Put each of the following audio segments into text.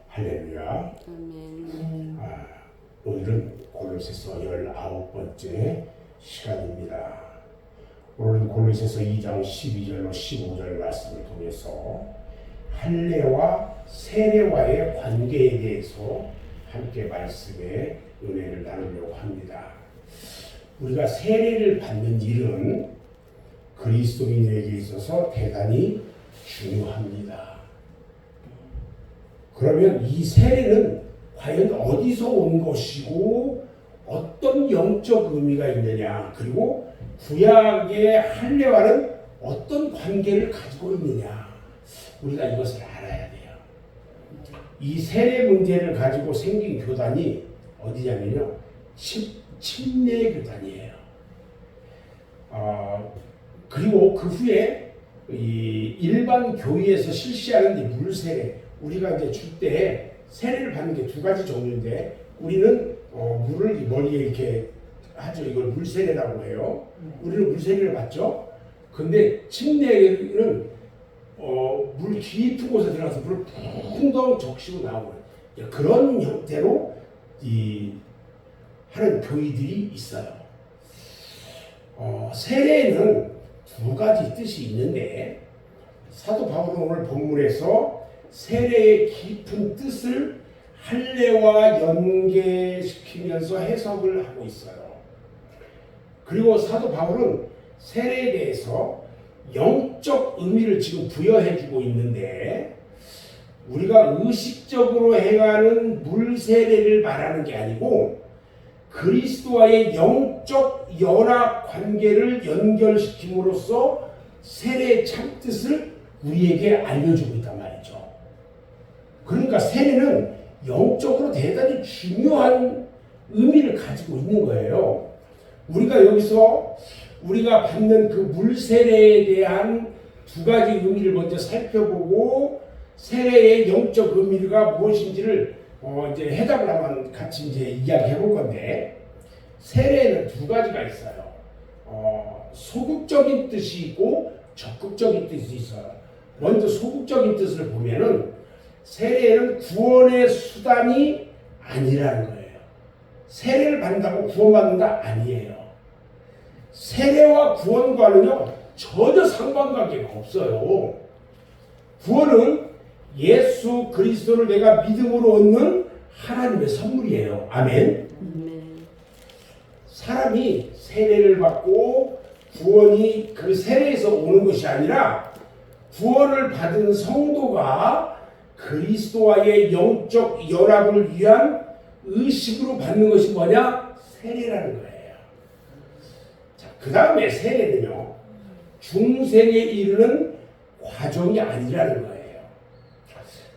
할렐루야. 아멘. 오늘은 골로새서 19번째 시간입니다. 오늘은 골로새서 2장 12절로 15절 말씀을 통해서 할례와 세례와의 관계에 대해서 함께 말씀의 은혜를 나누려고 합니다. 우리가 세례를 받는 일은 그리스도인에게 있어서 대단히 중요합니다. 그러면 이 세례는 과연 어디서 온 것이고 어떤 영적 의미가 있느냐, 그리고 구약의 할례와는 어떤 관계를 가지고 있느냐, 우리가 이것을 알아야 돼요. 이 세례 문제를 가지고 생긴 교단이 어디냐면요, 침례 교단이에요. 그리고 그 후에 이 일반 교회에서 실시하는 이 물세례, 우리가 이제 줄 때 세례를 받는 게 두 가지 종류인데, 우리는 물을 머리에 이렇게 하죠. 이걸 물세례라고 해요. 우리는 물세례를 받죠. 근데 침례는 물 깊은 곳에 들어가서 물을 풍덩 적시고 나오는 그런 형태로 하는 교회들이 있어요. 세례에는 두 가지 뜻이 있는데, 사도 바울은 오늘 본문에서 세례의 깊은 뜻을 할례와 연계시키면서 해석을 하고 있어요. 그리고 사도 바울은 세례에 대해서 영적 의미를 지금 부여해주고 있는데, 우리가 의식적으로 행하는 물세례를 말하는 게 아니고 그리스도와의 영적 연합 관계를 연결시킴으로써 세례의 참뜻을 우리에게 알려주고 있단 말이죠. 그러니까 세례는 영적으로 대단히 중요한 의미를 가지고 있는 거예요. 우리가 여기서 우리가 받는 그 물세례에 대한 두 가지 의미를 먼저 살펴보고 세례의 영적 의미가 무엇인지를 이제 해답을 한번 같이 이제 이야기해 볼 건데, 세례에는 두 가지가 있어요. 소극적인 뜻이 있고 적극적인 뜻이 있어요. 먼저 소극적인 뜻을 보면은 세례는 구원의 수단이 아니라는 거예요. 세례를 받는다고 구원받는다 아니에요. 세례와 구원과는요 전혀 상관관계가 없어요. 구원은 예수 그리스도를 내가 믿음으로 얻는 하나님의 선물이에요. 아멘. 사람이 세례를 받고 구원이 그 세례에서 오는 것이 아니라, 구원을 받은 성도가 그리스도와의 영적 연합을 위한 의식으로 받는 것이 뭐냐? 세례라는 거예요. 자, 그 다음에 세례는요, 중생에 이르는 과정이 아니라는 거예요.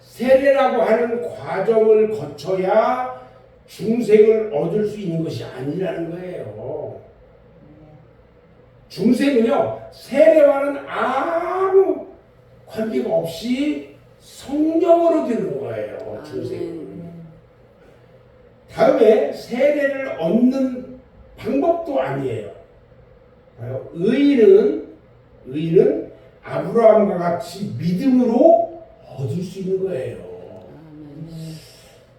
세례라고 하는 과정을 거쳐야 중생을 얻을 수 있는 것이 아니라는 거예요. 중생은요, 세례와는 아무 관계가 없이 성령으로 되는 거예요. 중생은. 다음에 세례를 얻는 방법도 아니에요. 의인은 아브라함과 같이 믿음으로 얻을 수 있는 거예요.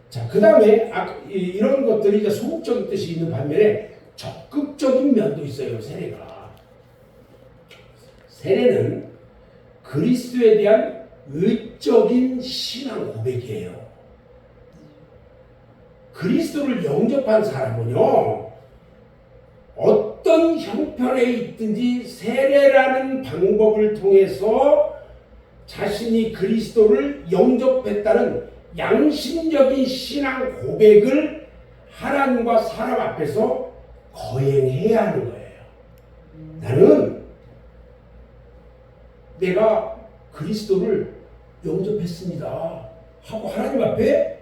자, 그 다음에 이런 것들이 이제 소극적인 뜻이 있는 반면에 적극적인 면도 있어요. 세례는 그리스도에 대한 의적인 신앙 고백이에요. 그리스도를 영접한 사람은요, 어떤 형편에 있든지 세례라는 방법을 통해서 자신이 그리스도를 영접했다는 양심적인 신앙 고백을 하나님과 사람 앞에서 거행해야 하는 거예요. 나는 내가 그리스도를 영접했습니다 하고 하나님 앞에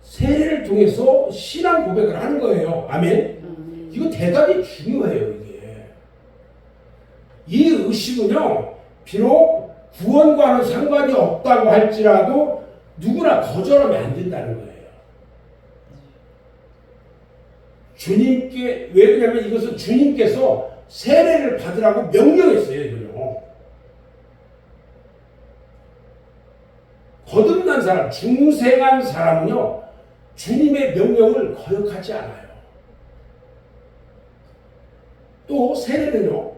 세례를 통해서 신앙 고백을 하는 거예요. 아멘. 이거 대단히 중요해요. 이 의식은요, 비록 구원과는 상관이 없다고 할지라도 누구나 거절하면 안 된다는 거예요. 주님께, 왜 그러냐면 이것은 주님께서 세례를 받으라고 명령했어요. 이거요. 거듭난 사람, 중생한 사람은요, 주님의 명령을 거역하지 않아요. 또 세례는요,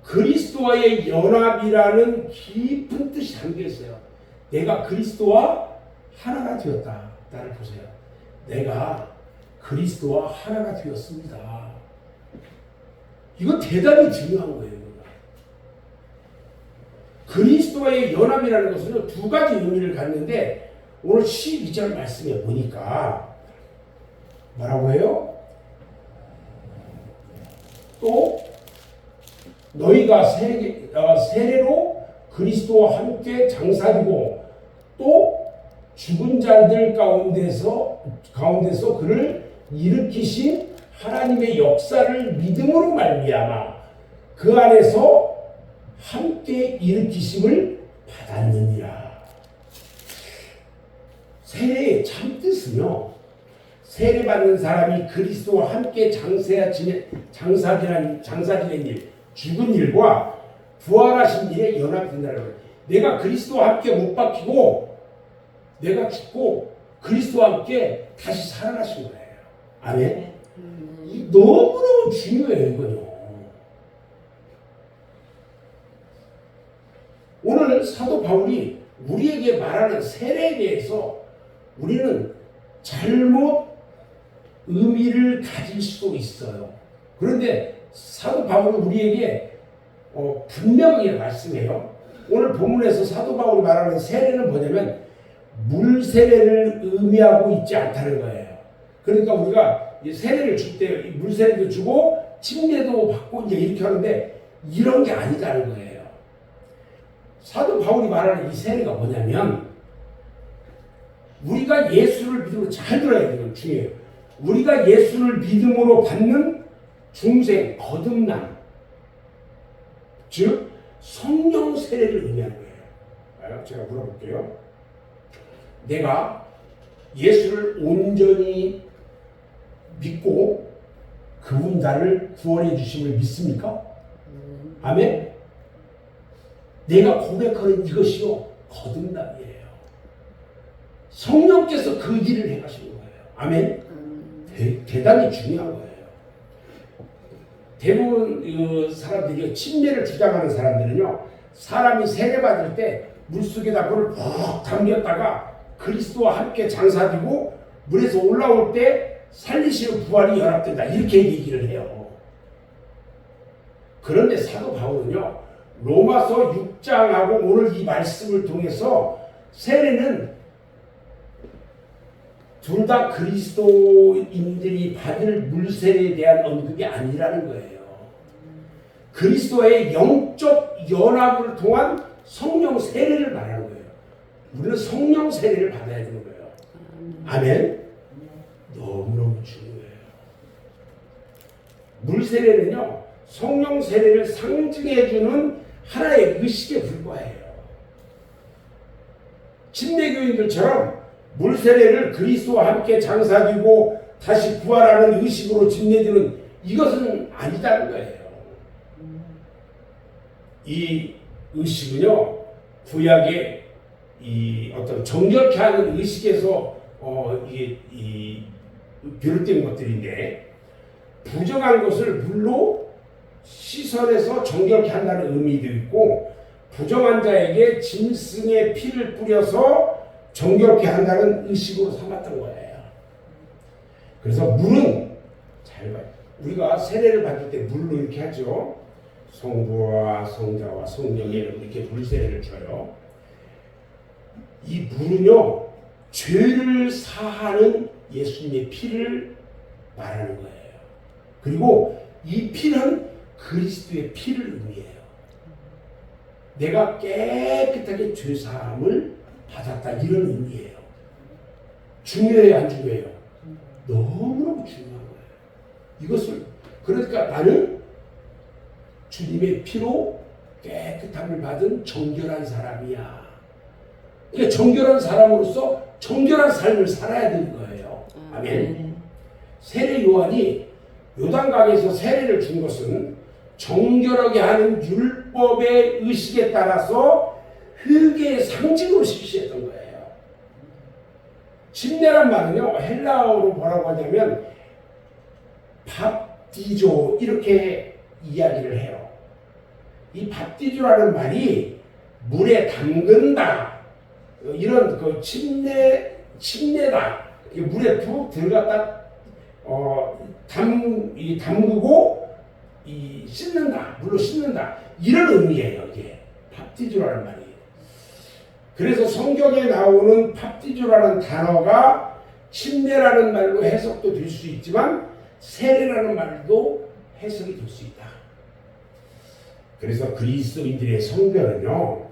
그리스도와의 연합이라는 깊은 뜻이 담겨 있어요. 내가 그리스도와 하나가 되었다. 나를 보세요. 내가 그리스도와 하나가 되었습니다. 이거 대단히 중요한 거예요. 그리스도와의 연합이라는 것은 두 가지 의미를 갖는데 오늘 12절 말씀에 보니까 뭐라고 해요? 또 너희가 세례로 그리스도와 함께 장사되고 또 죽은 자들 가운데서 그를 일으키신 하나님의 역사를 믿음으로 말미암아 그 안에서 함께 일으키심을 받았느니라. 세례의 참뜻은요, 세례받는 사람이 그리스도와 함께 장사지낸 일, 죽은 일과 부활하신 일에 연합이 된다는 거예요. 내가 그리스도와 함께 못 박히고 내가 죽고 그리스도와 함께 다시 살아나신 거예요. 아멘. 너무너무 중요해요, 이거요. 오늘 사도 바울이 우리에게 말하는 세례에 대해서 우리는 잘못 의미를 가질 수도 있어요. 그런데 사도 바울은 우리에게 분명하게 말씀해요. 오늘 본문에서 사도 바울이 말하는 세례는 뭐냐면 물 세례를 의미하고 있지 않다는 거예요. 그러니까 우리가 세례를 줄 때 물 세례도 주고 침례도 받고 이제 이렇게 하는데 이런 게 아니다는 거예요. 사도 바울이 말하는 이 세례가 뭐냐면 우리가 예수를 믿음으로 잘 들어야 되는 중요해요. 우리가 예수를 믿음으로 받는 중생 거듭남, 즉 성령 세례를 의미하는 거예요. 제가 물어볼게요. 내가 예수를 온전히 믿고 그분 나를 구원해 주심을 믿습니까? 아멘? 내가 고백하는 이것이요 거듭남이에요. 성령께서 그 일을 행하시는 거예요. 아멘? 대단히 중요한 거예요. 대부분 사람들이 침례를 주장하는 사람들은요, 사람이 세례받을 때 물속에다 물을 푹 담겼다가 그리스도와 함께 장사되고 물에서 올라올 때 살리시는 부활이 연합된다, 이렇게 얘기를 해요. 그런데 사도 바울은요, 로마서 6장하고 오늘 이 말씀을 통해서 세례는 둘 다 그리스도인들이 받을 물세례에 대한 언급이 아니라는 거예요. 그리스도의 영적 연합을 통한 성령 세례를 말하는 거예요. 우리는 성령 세례를 받아야 되는 거예요. 아멘? 너무너무 중요해요. 물세례는요, 성령 세례를 상징해주는 하나의 의식에 불과해요. 침례교인들처럼 물세례를 그리스도와 함께 장사되고 다시 부활하는 의식으로 침례되는 이것은 아니다는 거예요. 이 의식은요, 구약의 이 어떤 정결케 하는 의식에서 이게 비롯된 것들인데, 부정한 것을 물로 씻어내서 정결케 한다는 의미도 있고, 부정한 자에게 짐승의 피를 뿌려서 정결케 한다는 의식으로 삼았던 거예요. 그래서 물은 잘 봐요. 우리가 세례를 받을 때 물로 이렇게 하죠. 성부와 성자와 성령의 이름으로 이렇게 물세례를 줘요. 이 물은요, 죄를 사하는 예수님의 피를 말하는 거예요. 그리고 이 피는 그리스도의 피를 의미해요. 내가 깨끗하게 죄사함을 받았다, 이런 의미예요. 중요해요, 안 중요해요? 너무너무 중요한 거예요. 이것을, 그러니까 나는 주님의 피로 깨끗함을 받은 정결한 사람이야. 그러니까 정결한 사람으로서 정결한 삶을 살아야 되는 거예요. 아멘. 세례 요한이 요단강에서 세례를 준 것은 정결하게 하는 율법의 의식에 따라서 회개의 상징으로 실시했던 거예요. 침례란 말은요, 헬라어로 뭐라고 하냐면 밥디조 이렇게 이야기를 해요. 이 밥디조라는 말이 물에 담근다, 이런 그 침례다. 물에 푹 들어갔다 담그고 씻는다, 물로 씻는다, 이런 의미예요. 이게 밥디조라는 말이. 그래서 성경에 나오는 밥디조라는 단어가 침례라는 말로 해석도 될 수 있지만 세례라는 말도 해석이 될 수 있다. 그래서 그리스도인들의 성별은요,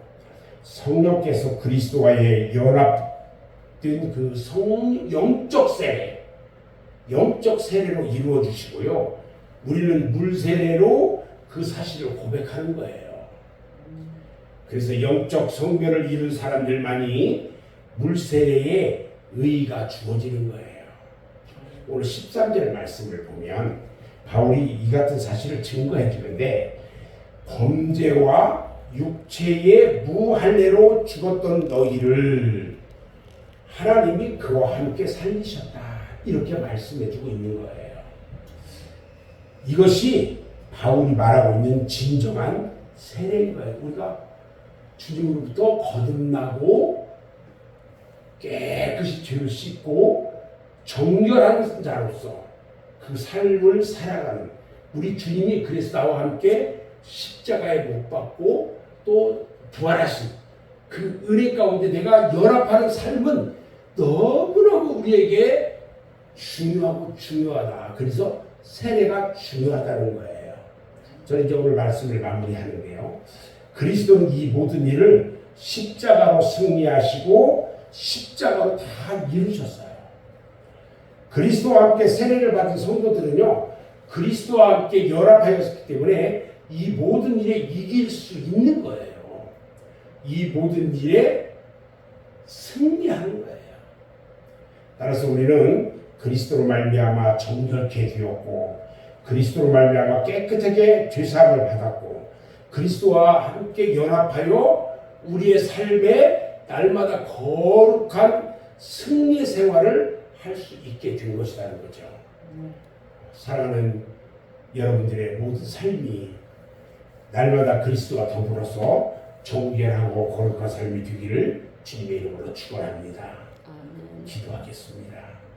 성령께서 그리스도와의 연합된 그 영적 세례로 이루어 주시고요, 우리는 물 세례로 그 사실을 고백하는 거예요. 그래서 영적 성별을 이룬 사람들만이 물 세례에 의의가 주어지는 거예요. 오늘 13절 말씀을 보면 바울이 이 같은 사실을 증거해 주는데, 범죄와 육체의 무할례로 죽었던 너희를 하나님이 그와 함께 살리셨다, 이렇게 말씀해 주고 있는 거예요. 이것이 바울이 말하고 있는 진정한 세례인 거예요. 우리가 주님으로부터 거듭나고 깨끗이 죄를 씻고 정결한 자로서 그 삶을 살아가는, 우리 주님이 그래서 나와 함께 십자가에 못 박고 또 부활하신 그 은혜 가운데 내가 연합하는 삶은 너무너무 우리에게 중요하다. 그래서 세례가 중요하다는 거예요. 저는 이제 오늘 말씀을 마무리하는데요, 그리스도는 이 모든 일을 십자가로 승리하시고 십자가로 다 이루셨어요. 그리스도와 함께 세례를 받은 성도들은요, 그리스도와 함께 연합하였기 때문에 이 모든 일에 이길 수 있는 거예요. 이 모든 일에 승리하는 거예요. 따라서 우리는 그리스도로 말미암아 정결케 되었고, 그리스도로 말미암아 깨끗하게 죄사함을 받았고, 그리스도와 함께 연합하여 우리의 삶에 날마다 거룩한 승리 생활을 할 수 있게 된 것이라는 거죠. 사랑하는 여러분들의 모든 삶이 날마다 그리스도와 더불어서 정결하고 거룩한 삶이 되기를 주님의 이름으로 축원합니다. 기도하겠습니다.